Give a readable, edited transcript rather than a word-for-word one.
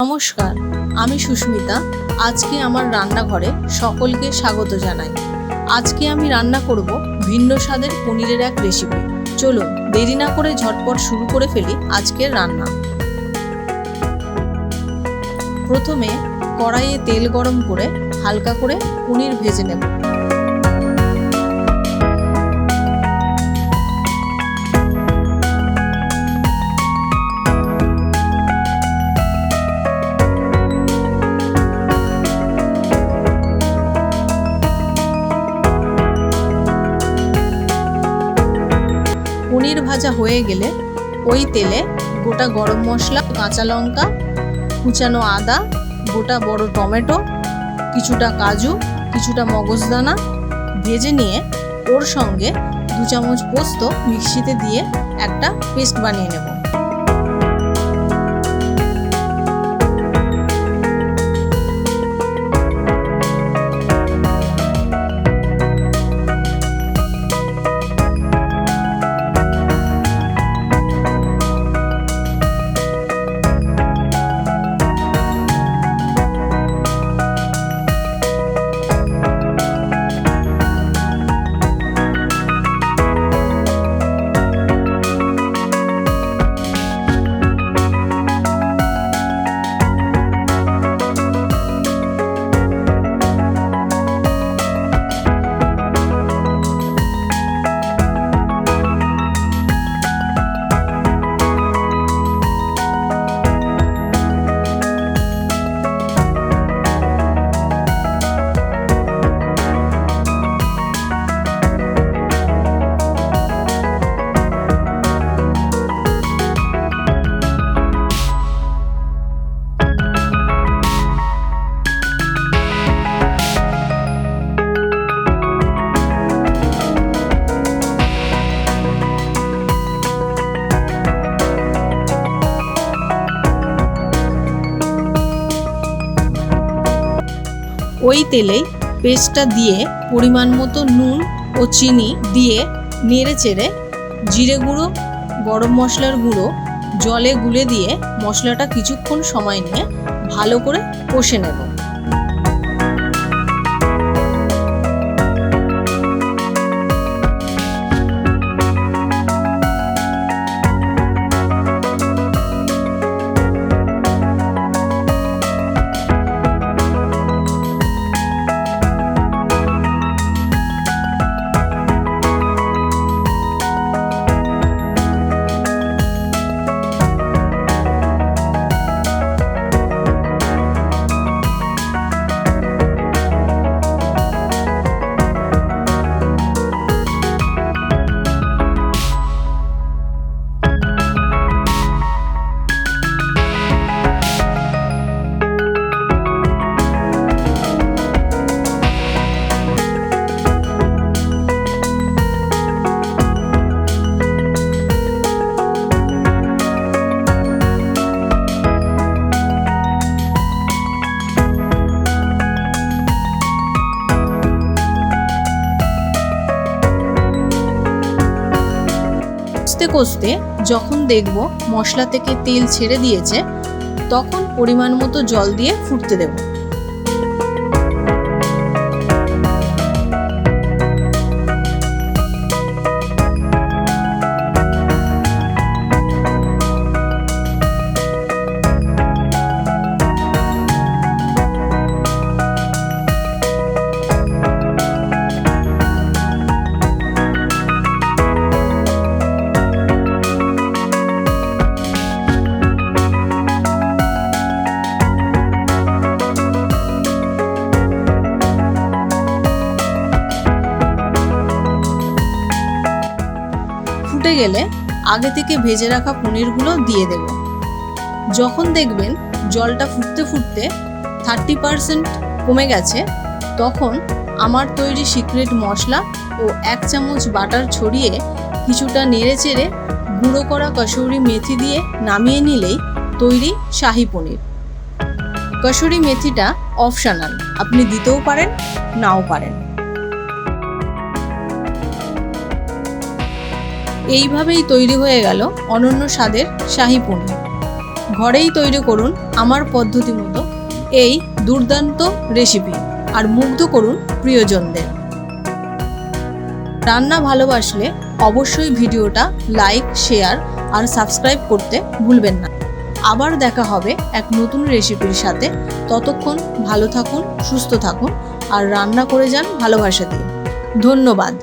নমস্কার, আমি সুস্মিতা। আজকে আমার রান্নাঘরে সকলকে স্বাগত জানাই। আজকে আমি রান্না করব ভিন্ন স্বাদের পনিরের এক রেসিপি। চলুন দেরি না করে ঝটপট শুরু করে ফেলি আজকের রান্না। প্রথমে কড়াইয়ে তেল গরম করে হালকা করে পনির ভেজে নেব। পনির ভাজা হয়ে গেলে ওই তেলে গোটা গরম মশলা, কাঁচা লঙ্কা, কুচানো আদা, গোটা বড় টমেটো, কিছুটা কাজু, কিছুটা মগজদানা ভেজে নিয়ে ওর সঙ্গে 2 চামচ পোস্ত মিক্সিতে দিয়ে একটা পেস্ট বানিয়ে নেব। ওই তেলেই পেস্টটা দিয়ে পরিমাণ মতো নুন ও চিনি দিয়ে নেড়ে চেড়ে জিরে গুঁড়ো, গরম মশলার গুঁড়ো জলে গুলে দিয়ে মশলাটা কিছুক্ষণ সময় নিয়ে ভালো করে কষে নেব। কষতে কষতে যখন দেখব মশলা থেকে তেল ছেড়ে দিয়েছে, তখন পরিমাণ মতো জল দিয়ে ফুটতে দেব। ফুটে গেলে আগে থেকে ভেজে রাখা পনিরগুলো দিয়ে দেব। যখন দেখবেন জলটা ফুটতে ফুটতে 30% কমে গেছে, তখন আমার তৈরি সিক্রেট মশলা ও 1 চামচ বাটার ছড়িয়ে কিছুটা নেড়ে চেড়ে গুঁড়ো করা কসুরি মেথি দিয়ে নামিয়ে নিলেই তৈরি শাহী পনির। কসুরি মেথিটা অপশনাল, আপনি দিতেও পারেন, নাও পারেন। এইভাবেই তৈরি হয়ে গেল অনন্য স্বাদের শাহী পনির। ঘরেই তৈরি করুন আমার পদ্ধতি মতো এই দুর্দান্ত রেসিপি আর মুগ্ধ করুন প্রিয়জনদের। রান্না ভালোবাসলে অবশ্যই ভিডিওটা লাইক, শেয়ার আর সাবস্ক্রাইব করতে ভুলবেন না। আবার দেখা হবে এক নতুন রেসিপির সাথে। ততক্ষণ ভালো থাকুন, সুস্থ থাকুন আর রান্না করে যান ভালোবাসা দিয়ে। ধন্যবাদ।